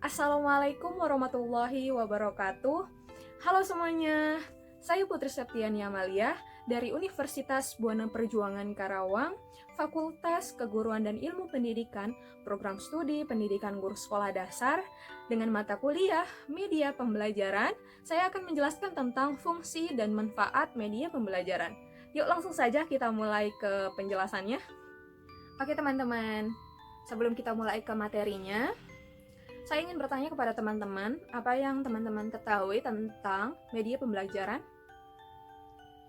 Assalamualaikum warahmatullahi wabarakatuh. Halo semuanya, saya Putri Septiani Amalia dari Universitas Buana Perjuangan Karawang, Fakultas Keguruan dan Ilmu Pendidikan, Program Studi Pendidikan Guru Sekolah Dasar, dengan mata kuliah Media Pembelajaran. Saya akan menjelaskan tentang fungsi dan manfaat media pembelajaran. Yuk langsung saja kita mulai ke penjelasannya. Oke teman-teman, sebelum kita mulai ke materinya, saya ingin bertanya kepada teman-teman, apa yang teman-teman ketahui tentang media pembelajaran?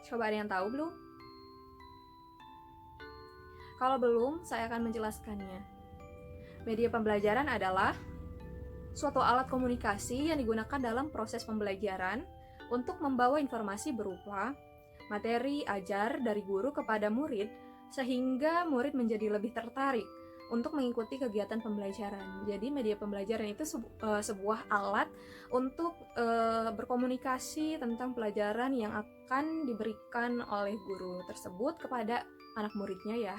Coba ada yang tahu belum? Kalau belum, saya akan menjelaskannya. Media pembelajaran adalah suatu alat komunikasi yang digunakan dalam proses pembelajaran untuk membawa informasi berupa materi ajar dari guru kepada murid, sehingga murid menjadi lebih tertarik untuk mengikuti kegiatan pembelajaran. Jadi media pembelajaran itu sebuah alat untuk berkomunikasi tentang pelajaran yang akan diberikan oleh guru tersebut kepada anak muridnya ya.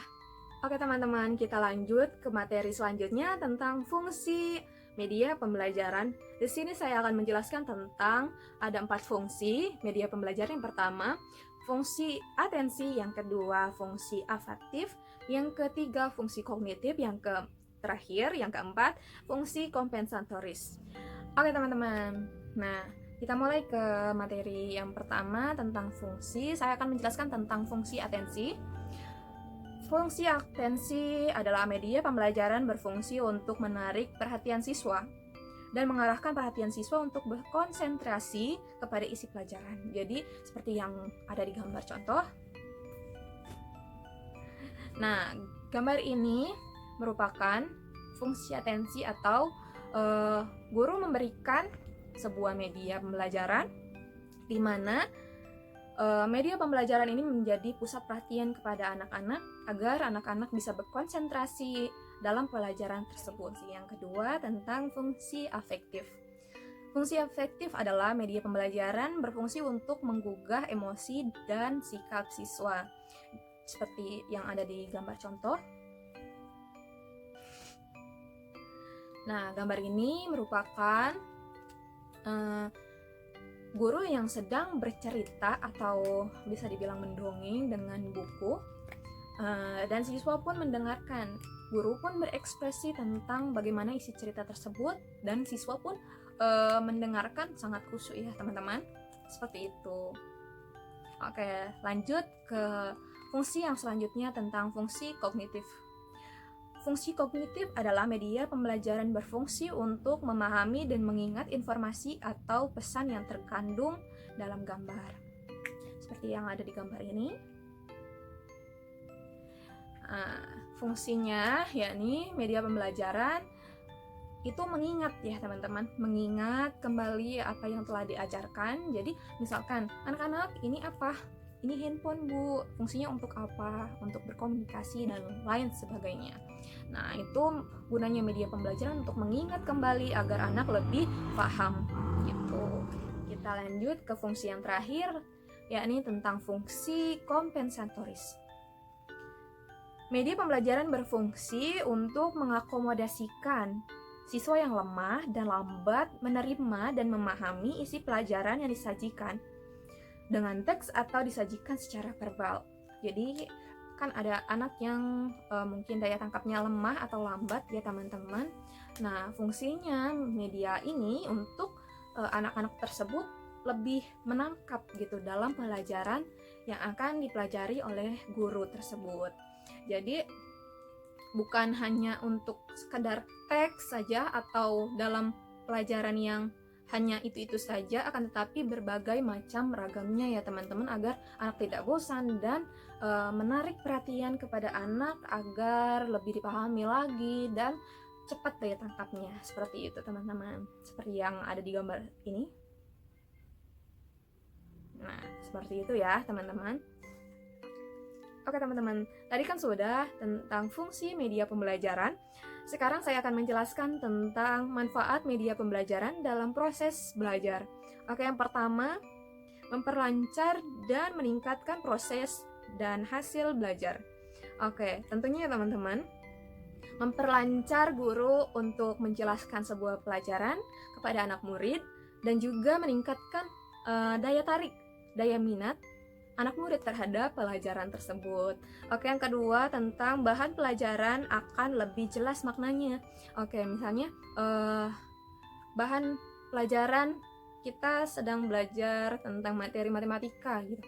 Oke teman-teman, kita lanjut ke materi selanjutnya tentang fungsi media pembelajaran. Di sini saya akan menjelaskan tentang ada 4 fungsi media pembelajaran. Yang pertama, fungsi atensi, yang kedua fungsi afektif, yang ketiga fungsi kognitif, yang terakhir, yang keempat fungsi kompensatoris. Oke teman-teman, nah kita mulai ke materi yang pertama tentang fungsi. Saya akan menjelaskan tentang fungsi atensi. Fungsi atensi adalah media pembelajaran berfungsi untuk menarik perhatian siswa dan mengarahkan perhatian siswa untuk berkonsentrasi kepada isi pelajaran. Jadi seperti yang ada di gambar contoh. Nah, gambar ini merupakan fungsi atensi atau guru memberikan sebuah media pembelajaran di mana media pembelajaran ini menjadi pusat perhatian kepada anak-anak agar anak-anak bisa berkonsentrasi dalam pelajaran tersebut. Yang kedua, tentang fungsi afektif. Fungsi afektif adalah media pembelajaran berfungsi untuk menggugah emosi dan sikap siswa, seperti yang ada di gambar contoh. Nah, gambar ini merupakan guru yang sedang bercerita atau bisa dibilang mendongeng dengan buku, dan siswa pun mendengarkan. Guru pun berekspresi tentang bagaimana isi cerita tersebut dan siswa pun mendengarkan sangat khusyuk ya teman-teman. Seperti itu. Oke, lanjut ke fungsi yang selanjutnya tentang fungsi kognitif. Fungsi kognitif adalah media pembelajaran berfungsi untuk memahami dan mengingat informasi atau pesan yang terkandung dalam gambar. Seperti yang ada di gambar ini. Fungsinya yakni media pembelajaran itu mengingat ya teman-teman, mengingat kembali apa yang telah diajarkan. Jadi misalkan anak-anak ini apa? Ini handphone bu, fungsinya untuk apa? Untuk berkomunikasi dan lain sebagainya. Nah itu gunanya media pembelajaran untuk mengingat kembali agar anak lebih paham gitu. Kita lanjut ke fungsi yang terakhir, yakni tentang fungsi kompensatoris. Media pembelajaran berfungsi untuk mengakomodasikan siswa yang lemah dan lambat menerima dan memahami isi pelajaran yang disajikan dengan teks atau disajikan secara verbal. Jadi kan ada anak yang mungkin daya tangkapnya lemah atau lambat ya teman-teman. Nah fungsinya media ini untuk anak-anak tersebut lebih menangkap gitu dalam pelajaran yang akan dipelajari oleh guru tersebut. Jadi bukan hanya untuk sekedar teks saja atau dalam pelajaran yang hanya itu-itu saja, akan tetapi berbagai macam ragamnya ya teman-teman, agar anak tidak bosan dan menarik perhatian kepada anak agar lebih dipahami lagi dan cepat daya tangkapnya. Seperti itu teman-teman, seperti yang ada di gambar ini. Nah seperti itu ya teman-teman. Oke teman-teman, tadi kan sudah tentang fungsi media pembelajaran. Sekarang saya akan menjelaskan tentang manfaat media pembelajaran dalam proses belajar. Oke, yang pertama, memperlancar dan meningkatkan proses dan hasil belajar. Oke, tentunya ya teman-teman, memperlancar guru untuk menjelaskan sebuah pelajaran kepada anak murid, dan juga meningkatkan daya tarik, daya minat anak murid terhadap pelajaran tersebut. Oke, yang kedua tentang bahan pelajaran akan lebih jelas maknanya. Oke, misalnya bahan pelajaran kita sedang belajar tentang materi matematika gitu.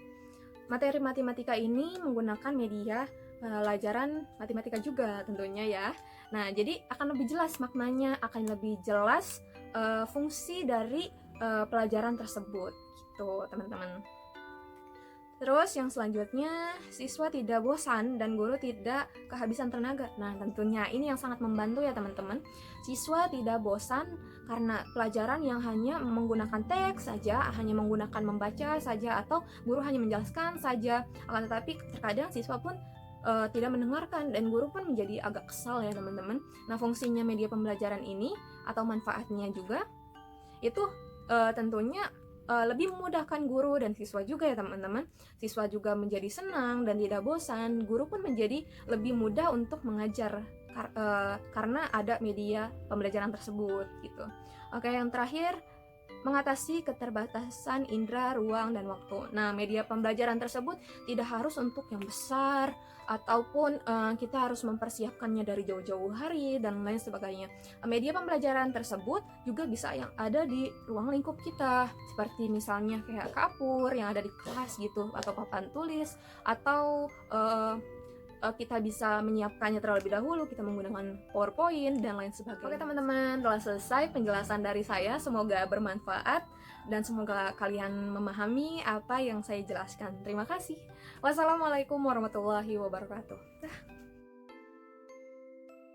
Materi matematika ini menggunakan media pelajaran matematika juga tentunya ya. Nah, jadi akan lebih jelas maknanya, akan lebih jelas fungsi dari pelajaran tersebut gitu, teman-teman. Terus yang selanjutnya, siswa tidak bosan dan guru tidak kehabisan tenaga. Nah, tentunya ini yang sangat membantu ya teman-teman. Siswa tidak bosan karena pelajaran yang hanya menggunakan teks saja, hanya menggunakan membaca saja, atau guru hanya menjelaskan saja. Akan tetapi terkadang siswa pun tidak mendengarkan dan guru pun menjadi agak kesal ya teman-teman. Nah, fungsinya media pembelajaran ini atau manfaatnya juga itu tentunya lebih memudahkan guru dan siswa juga ya teman-teman. Siswa juga menjadi senang dan tidak bosan. Guru pun menjadi lebih mudah untuk mengajar karena ada media pembelajaran tersebut gitu. Oke, yang terakhir, mengatasi keterbatasan indera, ruang, dan waktu. Nah, media pembelajaran tersebut tidak harus untuk yang besar, ataupun kita harus mempersiapkannya dari jauh-jauh hari, dan lain sebagainya. Media pembelajaran tersebut juga bisa yang ada di ruang lingkup kita, seperti misalnya kayak kapur yang ada di kelas gitu, atau papan tulis, atau kita bisa menyiapkannya terlebih dahulu, kita menggunakan PowerPoint dan lain sebagainya. Oke teman-teman, telah selesai penjelasan dari saya, semoga bermanfaat dan semoga kalian memahami apa yang saya jelaskan. Terima kasih. Wassalamualaikum warahmatullahi wabarakatuh.